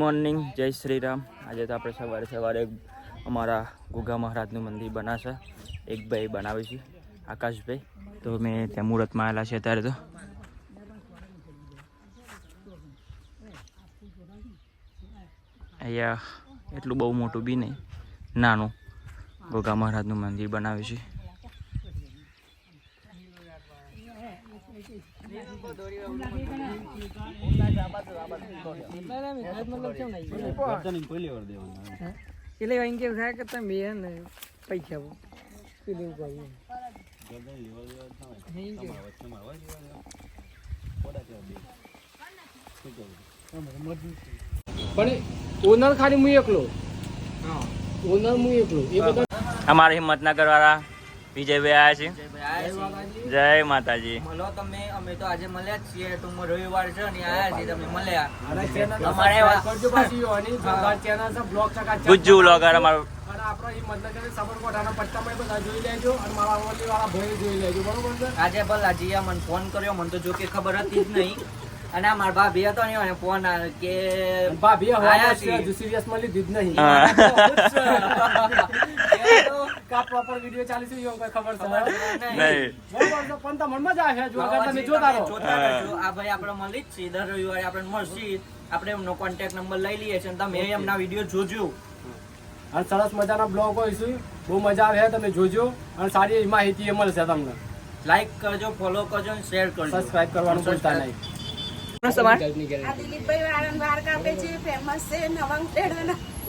Morning, જય શ્રી રામ. આજે તો આપણે સવારે સવારે અમારા ગુગા મહારાજનું મંદિર બનાવશે. એક ભાઈ બનાવે છે, આકાશભાઈ. તો મેં ત્યાં મુહૂર્તમાં આવેલા છે અત્યારે. તો અહીંયા એટલું બહુ મોટું બી નહીં, નાનું ગુગા મહારાજનું મંદિર બનાવે છે. ઓનર ખાલી હું એકલો, ઓનર હું એકલો. એ બધા અમારા હિંમતનગર વાળા વિજયભાઈ આવ્યા છે. જય માતાજી. મળો તમે. અમે તો આજે મળ્યા જ છીએ. તો રવિવાર છે ને આયા છીએ. તમે મળ્યા. ગુજ્જુ વ્લોગર અમારો. આપણા હિંમતનગર સાબરકોઠાના પટ્ટામાં બધા જોઈ લેજો અને મારા ઓલી વાળા ભાઈ જોઈ લેજો, બરોબર છે. આજે ભલા જીયા મને ફોન કર્યો. મને તો જો કે ખબર હતી જ નહીં. અને મારા ભાભી હતો ને એને ફોન કે ભાભી આયા છે, સિરિયસમાં લીધી જ નહીં. પ્રોપર વિડિયો ચાલી છે એવું ખબર છે નહીં, બરોબર છે. પણ તમને મજા આવે જો અગર તમે જોતા રહો. આ ભાઈ આપણે મળી જ છીએ. દર રવિવારે આપણે મળશી. આપણે એમનો કોન્ટેક્ટ નંબર લઈ લઈએ છીએ. તમે એમના વિડીયો જોજો. અને સરસ મજાના બ્લોગ હોય છે, બહુ મજા આવે. તમે જોજો અને સારી માહિતી મળશે તમને. લાઈક કરજો, ફોલો કરજો અને શેર કરજો. સબસ્ક્રાઇબ કરવાનું ભૂલતા નહીં.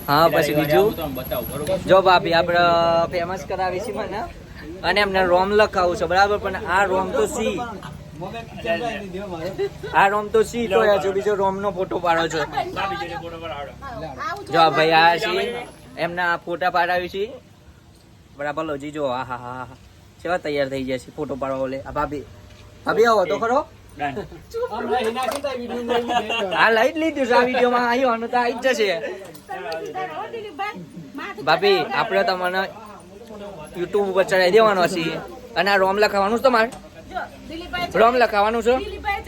હા, પછી બીજું જો ભાભી આપણે ફેમસ કરાવી છે મને. અને એમને રોમ લખાવું છે, બરાબર. પણ આ રોમ તો સી, આ રોમ તો સી તો હજુ બીજો રોમ નો ફોટો પાડો છો. જો ભાઈ આ છે એમના ફોટા પાડાવી છે, બરાબર. લોજી જો. હા હા હા હા, કેવા તૈયાર થઈ ગયા છે ફોટો પાડવા. ઓલે આ ભાભી, ભાભી આવો તો ખરો. હા, લઈ જ લીધું છે. આ વિડીયો માં આવ્યો તો આવી જ જશે. ભાભી આપણે તમને યુટ્યુબ ઉપર ચડાવી દેવાનો છે. અને આ રોમ લખાવાનું છે તમારે. રોમ લખાવાનું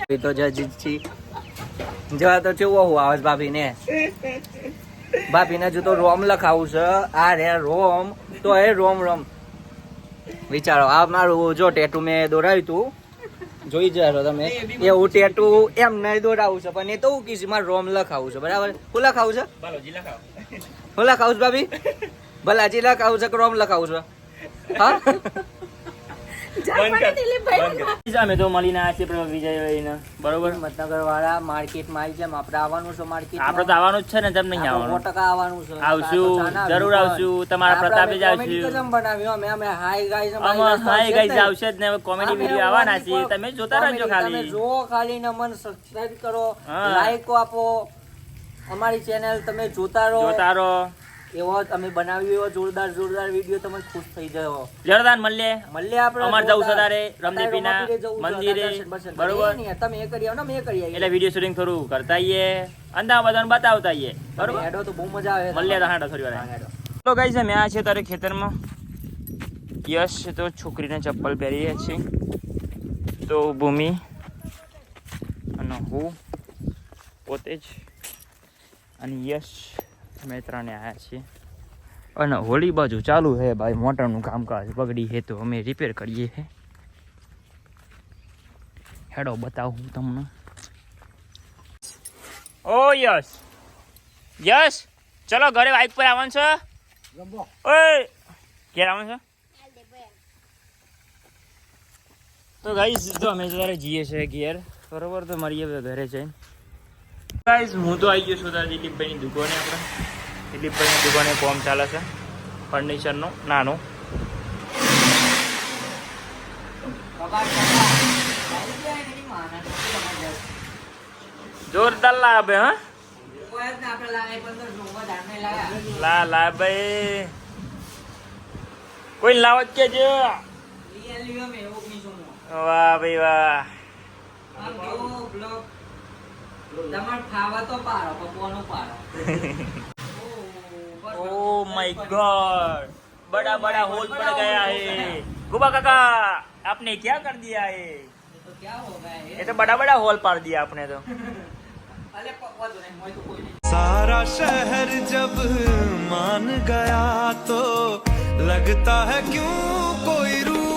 છે તો જજી જવા તો કેવું આવે ભાભી ને. ભાભી ને જો તો રોમ લખાવું છે. આ રે રોમ તો એ રોમ રોમ વિચારો. આ મારું જો ટેટુ મેં દોરાવ્યું તું, જોઈ જશો તમે. એવું ટેટુ એમ નહીં દોરાવું છે, પણ એ તો કીધું મારે રોમ લખાવું છે, બરાબર. શું લખાવું છે? શું લખાવું છે ભાભી? ભલાજી લખાવું છે કે રોમ લખાવું છે? હા, અમે તો મળીને આવ્યા છીએ વિજયભાઈને, બરોબર. હિંમતનગર વાળા માર્કેટમાં આવી જાય. આપણે આવવાનું છે માર્કેટ. આપણે તો આવવાનું જ છે ને, જેમ નહીં આવવાનું. 100% આવવાનું છે. આવશું, જરૂર આવશું. તમારા પ્રતાપે જ આવશું. બનાવ્યો અમે હાઈ ગાઈસ આવશે જ ને. કોમેડી વિડીયો આવવાના છે, તમે જોતા રહેજો. ખાલી જો ખાલી ને મને સબસ્ક્રાઇબ કરો, લાઈક આપો. અમારી ચેનલ તમે જોતા રહો. એવો અમે બનાવ્યો એવો જોરદાર વિડીયો, તમે ખુશ થઈ જાઓ. જોરદાર મળીએ આપણે. અમાર જવું સદારે રમદેવીના મંદિરે, બરોબર. તમે એ કરી આવો ને, મેં કરી આવી. એટલે વિડીયો શૂટિંગ થોડું કરતા આવીએ, અંદા બધાને બતાવતા આવીએ, બરોબર. હેડો તો બહુ મજા આવે. મળીએ તો હાડો થોડી વાર. તો ગાઈસ અમે આ છે તારે ખેતરમાં. યશ તો છોકરીને ચપ્પલ પહેરીએ છે. તો ભૂમિ અને હું પોતે જ અને યશ અમે ત્રણે આવ્યા છીએ. અને હોળી બાજુ ચાલુ છે ભાઈ, મોટરનું કામકાજ બગડી છે તો અમે રિપેર કરીએ છીએ. હેડો બતાવું તમને. ઓ યશ, યશ ચલો ઘરે વાઇક પર આવવાનું છે. ઓય ઘેર આવવાનું છે. તો ગાઈસ તો અમે જયારે જઈએ છીએ ઘેર, બરોબર. તો મળીએ ઘરે જઈને. ગાઈસ હું તો આવી ગયો છું તારા દિલીપભાઈની દુકાને. આપણે દિલીપભાઈની દુકાને કોમ ચાલે છે ફર્નિચરનો નાનો. જોરદાર લાવે. હા લા ભાઈ, કોઈ લાવત કે છે. વાહ ભાઈ વાહ. Oh my God, बड़ा बड़ा होल पड़ गया है. गुबा काका आपने क्या कर दिया है? तो क्या हो गया ये तो बड़ा बड़ा होल पार दिया आपने तो. सारा शहर जब मान गया तो लगता है क्यों कोई रूठ